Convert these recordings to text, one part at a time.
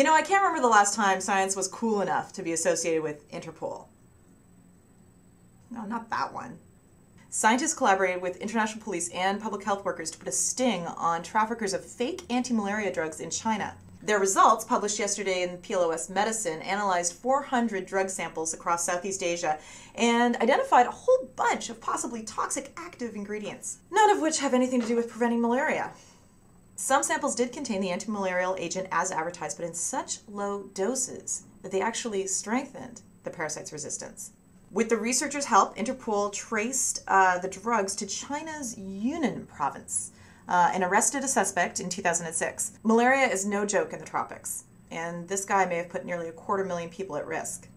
You know, I can't remember the last time science was cool enough to be associated with Interpol. No, not that one. Scientists collaborated with international police and public health workers to put a sting on traffickers of fake anti-malaria drugs in China. Their results, published yesterday in PLOS Medicine, analyzed 400 drug samples across Southeast Asia and identified a whole bunch of possibly toxic active ingredients, none of which have anything to do with preventing malaria. Some samples did contain the anti-malarial agent as advertised, but in such low doses that they actually strengthened the parasite's resistance. With the researchers' help, Interpol traced the drugs to China's Yunnan province and arrested a suspect in 2006. Malaria is no joke in the tropics, and this guy may have put nearly 250,000 people at risk.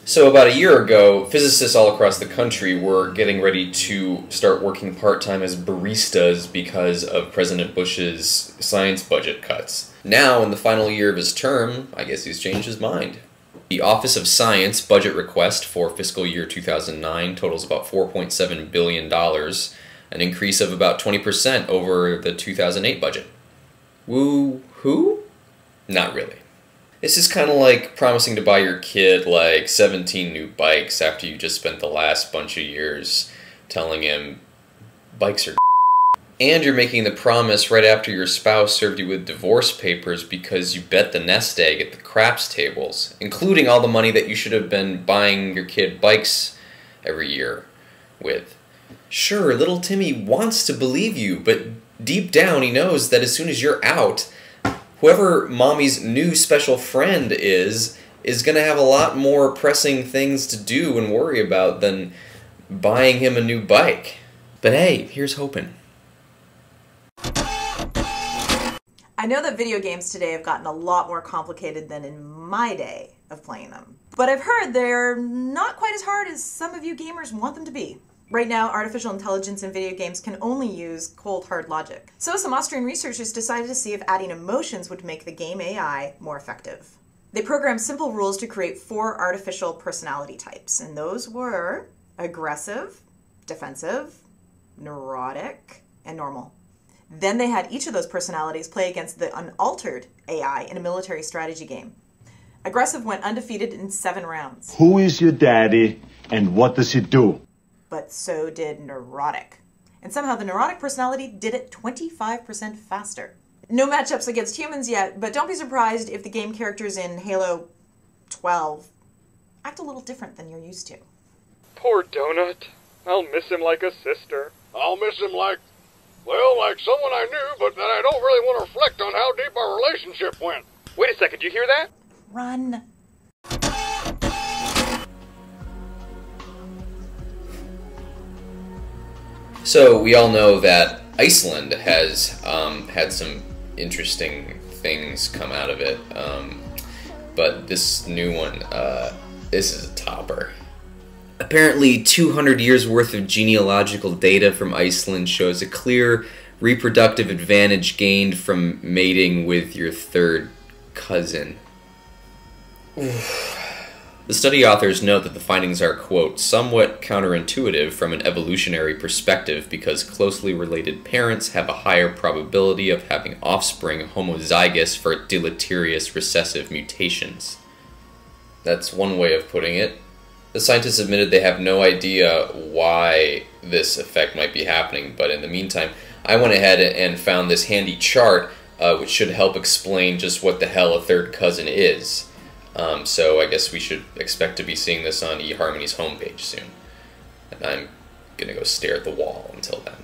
So about a year ago, physicists all across the country were getting ready to start working part-time as baristas because of President Bush's science budget cuts. Now, in the final year of his term, I guess he's changed his mind. The Office of Science budget request for fiscal year 2009 totals about $4.7 billion, an increase of about 20% over the 2008 budget. Woo-hoo? Not really. This is kind of like promising to buy your kid like 17 new bikes after you just spent the last bunch of years telling him bikes are and you're making the promise right after your spouse served you with divorce papers because you bet the nest egg at the craps tables, including all the money that you should have been buying your kid bikes every year with. Sure, little Timmy wants to believe you, but deep down he knows that as soon as you're out, whoever mommy's new special friend is going to have a lot more pressing things to do and worry about than buying him a new bike. But hey, here's hoping. I know that video games today have gotten a lot more complicated than in my day of playing them, but I've heard they're not quite as hard as some of you gamers want them to be. Right now, artificial intelligence in video games can only use cold, hard logic. So some Austrian researchers decided to see if adding emotions would make the game AI more effective. They programmed simple rules to create 4 artificial personality types, and those were aggressive, defensive, neurotic, and normal. Then they had each of those personalities play against the unaltered AI in a military strategy game. Aggressive went undefeated in 7 rounds. Who is your daddy and what does he do? But so did neurotic. And somehow the neurotic personality did it 25% faster. No matchups against humans yet, but don't be surprised if the game characters in Halo 12 act a little different than you're used to. Poor Donut. I'll miss him like a sister. I'll miss him like someone I knew, but that I don't really want to reflect on how deep our relationship went. Wait a second, do you hear that? Run. So we all know that Iceland has had some interesting things come out of it, but this new one, this is a topper. Apparently 200 years worth of genealogical data from Iceland shows a clear reproductive advantage gained from mating with your third cousin. The study authors note that the findings are, quote, somewhat counterintuitive from an evolutionary perspective because closely related parents have a higher probability of having offspring homozygous for deleterious recessive mutations. That's one way of putting it. The scientists admitted they have no idea why this effect might be happening, but in the meantime, I went ahead and found this handy chart which should help explain just what the hell a third cousin is. So I guess we should expect to be seeing this on eHarmony's homepage soon. And I'm gonna go stare at the wall until then.